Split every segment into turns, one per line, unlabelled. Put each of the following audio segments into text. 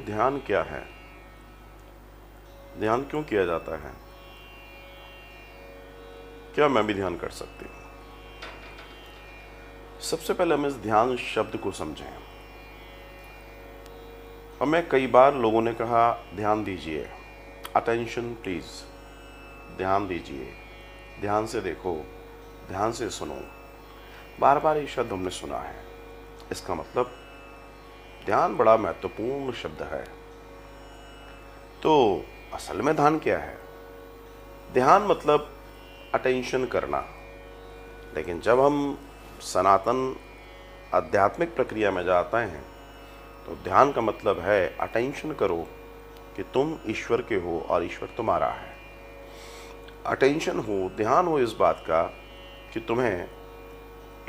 ध्यान क्या है? ध्यान क्यों किया जाता है? क्या मैं भी ध्यान कर सकती हूँ? सबसे पहले हम इस ध्यान शब्द को समझें। हमें कई बार लोगों ने कहा ध्यान दीजिए, अटेंशन प्लीज, ध्यान दीजिए, ध्यान से देखो, ध्यान से सुनो। बार बार ये शब्द हमने सुना है। इसका मतलब ध्यान बड़ा महत्वपूर्ण शब्द है। तो असल में ध्यान क्या है? ध्यान मतलब अटेंशन करना। लेकिन जब हम सनातन आध्यात्मिक प्रक्रिया में जाते हैं तो ध्यान का मतलब है अटेंशन करो कि तुम ईश्वर के हो और ईश्वर तुम्हारा है। अटेंशन हो, ध्यान हो इस बात का कि तुम्हें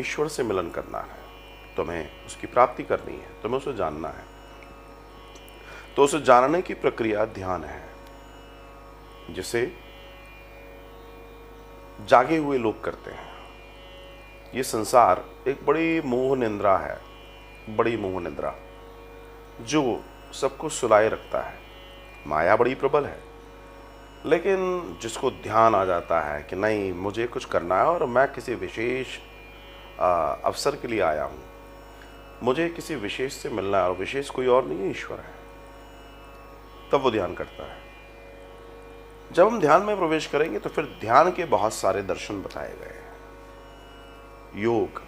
ईश्वर से मिलन करना है, तुम्हें उसकी प्राप्ति करनी है, तुम्हें उसे जानना है। तो उसे जानने की प्रक्रिया ध्यान है, जिसे जागे हुए लोग करते हैं। ये संसार एक बड़ी मोह निद्रा है, बड़ी मोह निद्रा जो सबको सुलाए रखता है। माया बड़ी प्रबल है, लेकिन जिसको ध्यान आ जाता है कि नहीं, मुझे कुछ करना है और मैं किसी विशेष अवसर के लिए आया हूँ, मुझे किसी विशेष से मिलना है और विशेष कोई और नहीं है, ईश्वर है, तब वो ध्यान करता है। जब हम ध्यान में प्रवेश करेंगे तो फिर ध्यान के बहुत सारे दर्शन बताए गए हैं। योग,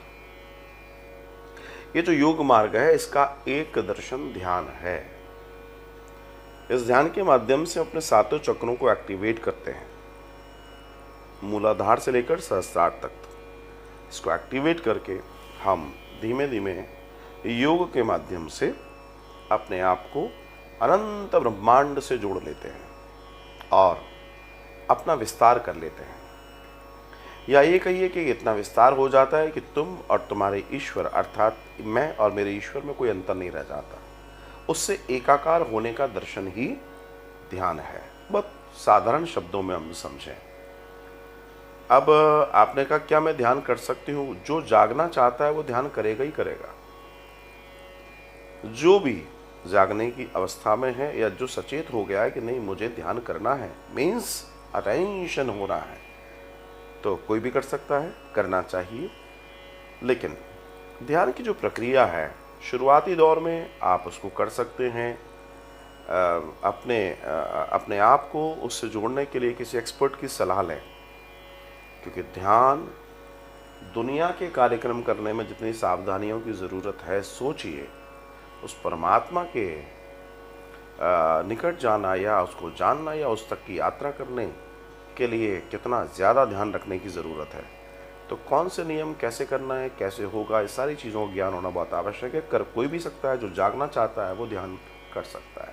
ये जो योग मार्ग है, इसका एक दर्शन ध्यान है। इस ध्यान के माध्यम से अपने सातों चक्रों को एक्टिवेट करते हैं, मूलाधार से लेकर सहस्त्रार तक। इसको एक्टिवेट करके हम धीमे धीमे योग के माध्यम से अपने आप को अनंत ब्रह्मांड से जोड़ लेते हैं और अपना विस्तार कर लेते हैं। या ये कहिए कि इतना विस्तार हो जाता है कि तुम और तुम्हारे ईश्वर अर्थात मैं और मेरे ईश्वर में कोई अंतर नहीं रह जाता। उससे एकाकार होने का दर्शन ही ध्यान है। बहुत साधारण शब्दों में हम समझें। अब आपने कहा क्या मैं ध्यान कर सकती हूँ? जो जागना चाहता है वो ध्यान करेगा ही करेगा। जो भी जागने की अवस्था में है या जो सचेत हो गया है कि नहीं मुझे ध्यान करना है, मीन्स अटेंशन होना है, तो कोई भी कर सकता है, करना चाहिए। लेकिन ध्यान की जो प्रक्रिया है, शुरुआती दौर में आप उसको कर सकते हैं। अपने आप को उससे जोड़ने के लिए किसी एक्सपर्ट की सलाह लें, क्योंकि ध्यान दुनिया के कार्यक्रम करने में जितनी सावधानियों की ज़रूरत है, सोचिए उस परमात्मा के निकट जाना या उसको जानना या उस तक की यात्रा करने के लिए कितना ज़्यादा ध्यान रखने की ज़रूरत है। तो कौन से नियम कैसे करना है, कैसे होगा, इस सारी चीज़ों का ज्ञान होना बहुत आवश्यक है। कर कोई भी सकता है, जो जागना चाहता है वो ध्यान कर सकता है।